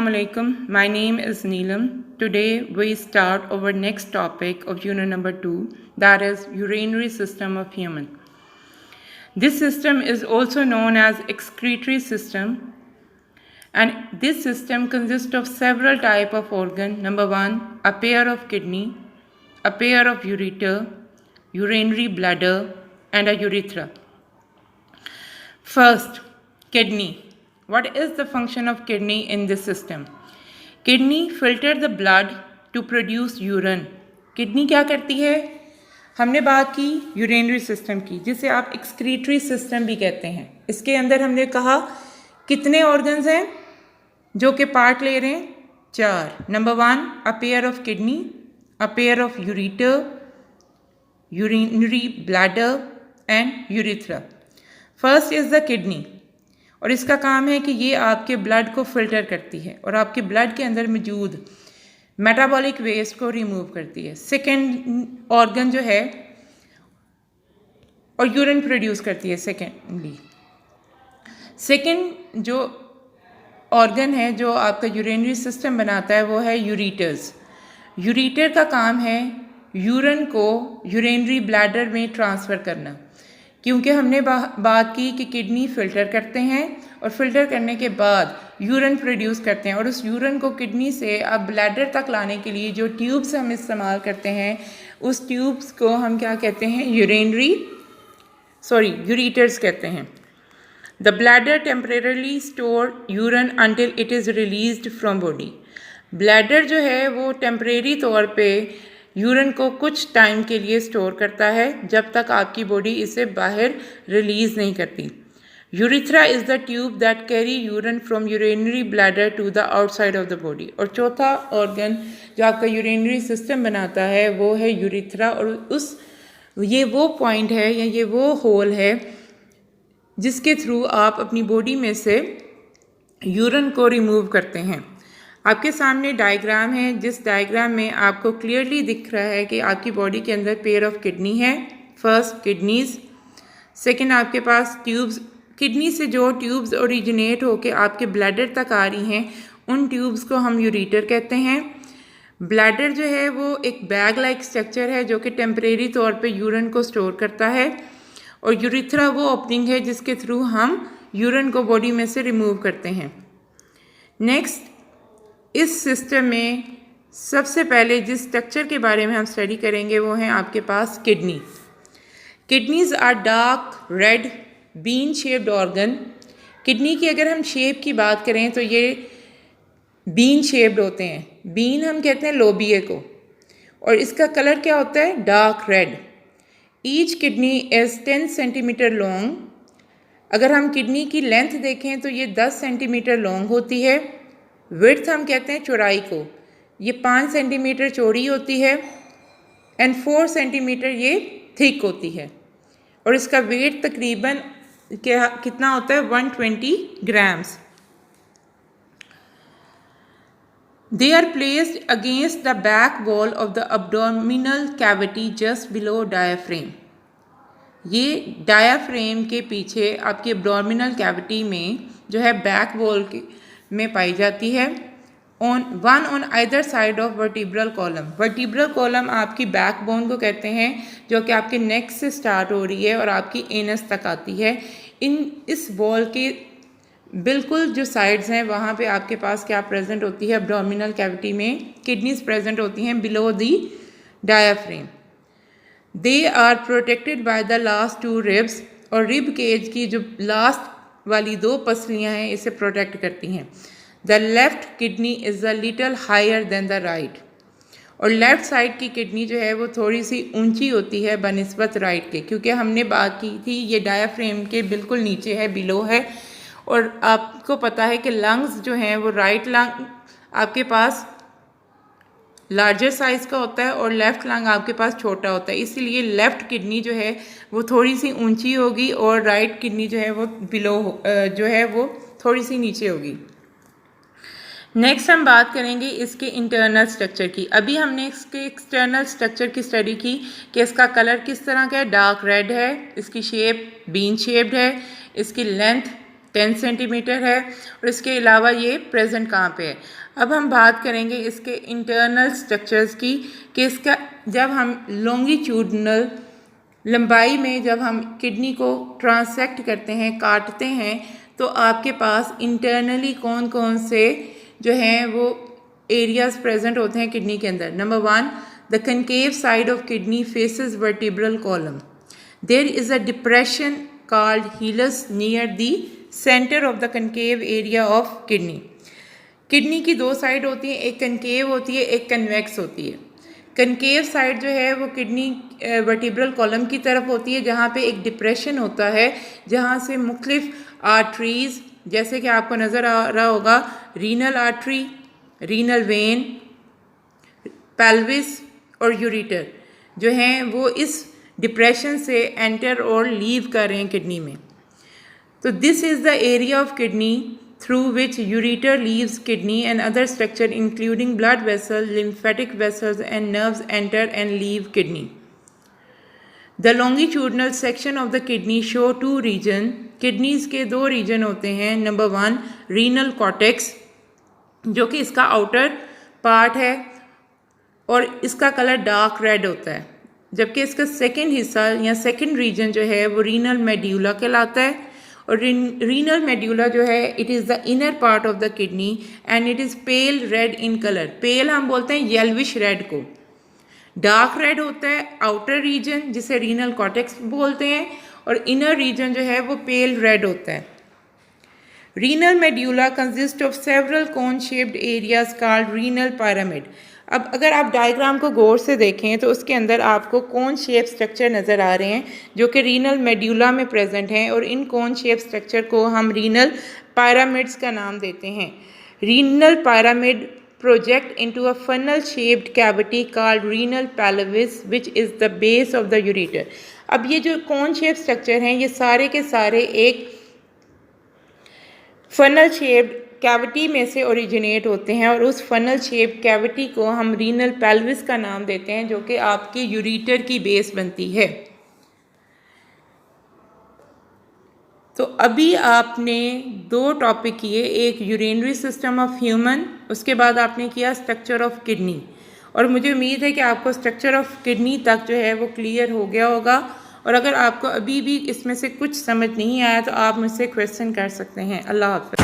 Assalamu alaikum. My name is Neelam. Today we start our next topic of unit number 2, that is urinary system of human. This system is also known as excretory system, and this system consists of several type of organ. Number 1, a pair of kidney, a pair of ureter, urinary bladder, and a urethra. First, kidney. What is the function of kidney in this system? Kidney filter the blood to produce urine. Kidney क्या करती है? हमने बात की urinary system की, जिसे आप excretory system भी कहते हैं. इसके अंदर हमने कहा कितने ऑर्गन्स हैं जो कि पार्ट ले रहे हैं? 4. Number 1, a pair of kidney, a pair of ureter, urinary bladder and urethra. First is the kidney, और इसका काम है कि ये आपके ब्लड को फिल्टर करती है और आपके ब्लड के अंदर मौजूद मेटाबॉलिक वेस्ट को रिमूव करती है. सेकेंड ऑर्गन जो है, और यूरिन प्रोड्यूस करती है. सेकेंड जो ऑर्गन है जो आपका यूरिनरी सिस्टम बनाता है वो है यूरेटर्स. यूरेटर का काम है यूरिन को यूरिनरी ब्लैडर में ट्रांसफ़र करना, क्योंकि हमने बात की कि किडनी फ़िल्टर करते हैं और फिल्टर करने के बाद यूरिन प्रोड्यूस करते हैं, और उस यूरिन को किडनी से अब ब्लैडर तक लाने के लिए जो ट्यूब्स हम इस्तेमाल करते हैं, उस ट्यूब्स को हम क्या कहते हैं? यूरेटर्स कहते हैं. The bladder temporarily store urine until it is released from body. Bladder जो है वो टेम्परेरी तौर पे यूरिन को कुछ टाइम के लिए स्टोर करता है, जब तक आपकी बॉडी इसे बाहर रिलीज़ नहीं करती. Urethra is the tube that carry urine from urinary bladder to the outside of the body. और चौथा ऑर्गन जो आपका यूरिनरी सिस्टम बनाता है वो है यूरेथ्रा, और ये वो पॉइंट है या ये वो होल है जिसके थ्रू आप अपनी बॉडी में से यूरिन को रिमूव करते हैं. आपके सामने डायग्राम है, जिस डायग्राम में आपको क्लियरली दिख रहा है कि आपकी बॉडी के अंदर पेयर ऑफ किडनी है. फर्स्ट किडनीज, सेकंड आपके पास ट्यूब्स. किडनी से जो ट्यूब्स ओरिजिनेट होकर आपके ब्लैडर तक आ रही हैं, उन ट्यूब्स को हम यूरेटर कहते हैं. ब्लैडर जो है वो एक बैग लाइक स्ट्रक्चर है जो कि टेम्परेरी तौर पे यूरिन को स्टोर करता है, और यूरेथ्रा वो ओपनिंग है जिसके थ्रू हम यूरिन को बॉडी में से रिमूव करते हैं. नेक्स्ट, इस सिस्टम में सबसे पहले जिस स्ट्रक्चर के बारे में हम स्टडी करेंगे वो है आपके पास kidney. Kidneys are dark red bean shaped organ. Kidney की अगर हम शेप की बात करें तो ये बीन शेप्ड होते हैं. बीन हम कहते हैं लोबिये को, और इसका कलर क्या होता है? Dark red. Each kidney is 10 centimetre long. अगर हम किडनी की लेंथ देखें तो ये 10 सेंटीमीटर लॉन्ग होती है. विड्थ हम कहते हैं चौड़ाई को, ये 5 सेंटीमीटर चौड़ी होती है, एंड 4 सेंटीमीटर ये थिक होती है, और इसका वेट तकरीबन कितना होता है? 120 grams. They are placed against the back wall of the abdominal cavity just below diaphragm. ये डायाफ्रेम के पीछे आपकी एब्डोमिनल कैविटी में जो है बैक वॉल में पाई जाती है. One on either side of vertebral column. Vertebral column आपकी बैकबोन को कहते हैं, जो कि आपके नेक से स्टार्ट हो रही है और आपकी एनस तक आती है. इस वॉल के बिल्कुल जो साइड्स हैं वहाँ पे आपके पास क्या प्रेजेंट होती है? एब्डोमिनल कैविटी में किडनीज प्रेजेंट होती हैं below the diaphragm. They are protected by the last 2 ribs, और रिब केज की जो लास्ट वाली 2 पसलियाँ हैं इसे प्रोटेक्ट करती हैं. The left kidney is a little higher than the right. और लेफ़्ट साइड की किडनी जो है वो थोड़ी सी ऊंची होती है बनिस्बत राइट के, क्योंकि हमने बात की थी ये डायाफ्रेम के बिल्कुल नीचे है, बिलो है. और आपको पता है कि लंग्स जो हैं वो राइट लंग आपके पास लार्जर साइज़ का होता है और लेफ़्ट लंग आपके पास छोटा होता है. इसीलिए लेफ़्ट किडनी जो है वो थोड़ी सी ऊंची होगी और राइट किडनी जो है वो बिलो जो है वो थोड़ी सी नीचे होगी. नेक्स्ट हम बात करेंगे इसके इंटरनल स्ट्रक्चर की. अभी हमने इसके एक्सटर्नल स्ट्रक्चर की स्टडी की कि इसका कलर किस तरह का है, डार्क रेड है, इसकी शेप बीन शेप्ड है, इसकी लेंथ 10 सेंटीमीटर है और इसके अलावा ये प्रेजेंट कहाँ पे है। अब हम बात करेंगे इसके इंटरनल स्ट्रक्चर्स की कि इसका जब हम लॉन्गिट्यूडनल लंबाई में जब हम किडनी को ट्रांसेक्ट करते हैं, काटते हैं, तो आपके पास इंटरनली कौन कौन से जो हैं वो एरियाज प्रेजेंट होते हैं किडनी के अंदर। Number 1, the concave side of kidney faces vertebral column. There is a depression called hilus near the center of the concave area of kidney। Kidney की दो साइड होती है, एक कनकेव होती है, एक कन्वेक्स होती है। कनकेव साइड जो है वो किडनी वर्टिब्रल कॉलम की तरफ होती है, जहाँ पे एक डिप्रेशन होता है, जहाँ से मुख्तलिफ आर्टरीज, जैसे कि आपको नज़र आ रहा होगा, renal artery, renal vein, pelvis और यूरिटर जो हैं वो इस डिप्रेशन से एंटर और लीव कर रहे हैं किडनी में। तो this is the area of kidney through which ureter leaves kidney and other structure including blood vessel, lymphatic vessels and nerves enter and leave kidney. The longitudinal section of the kidney show 2 region. Kidneys के 2 reason होते हैं। Number 1, renal cortex, जो कि इसका outer part है और इसका colour dark red होता है, जबकि इसका सेकंड हिस्सा या सेकंड रीजन जो है वो रीनल मेड्यूला कहलाता है। और रीनल मेड्यूला जो है it is the inner part of the kidney and it is pale red in colour. Pale हम बोलते हैं येल्विश रेड को, डार्क रेड होता है आउटर रीजन जिसे रीनल कॉर्टेक्स बोलते हैं, और इनर रीजन जो है वो पेल रेड होता है। Renal medulla consist of several cone shaped areas called renal pyramid. अब अगर आप डायग्राम को गौर से देखें तो उसके अंदर आपको कोन शेप स्ट्रक्चर नज़र आ रहे हैं जो कि रीनल मेड्यूला में प्रेजेंट हैं, और इन कोन शेप स्ट्रक्चर को हम रीनल पिरामिड्स का नाम देते हैं। Renal pyramid project into a funnel shaped cavity called renal pelvis which is the base of the ureter. अब ये जो कोन शेप स्ट्रक्चर हैं ये सारे के सारे एक फनल शेप्ड कैविटी में से ओरिजिनेट होते हैं, और उस फनल शेप कैविटी को हम रीनल पेल्विस का नाम देते हैं, जो कि आपके यूरेटर की बेस बनती है। तो अभी आपने 2 टॉपिक किए, एक यूरिनरी सिस्टम ऑफ ह्यूमन, उसके बाद आपने किया स्ट्रक्चर ऑफ किडनी, और मुझे उम्मीद है कि आपको स्ट्रक्चर ऑफ किडनी तक जो है वो क्लियर हो गया होगा। और अगर आपको अभी भी इसमें से कुछ समझ नहीं आया तो आप मुझसे क्वेश्चन कर सकते हैं। अल्लाह हाफ़िज़।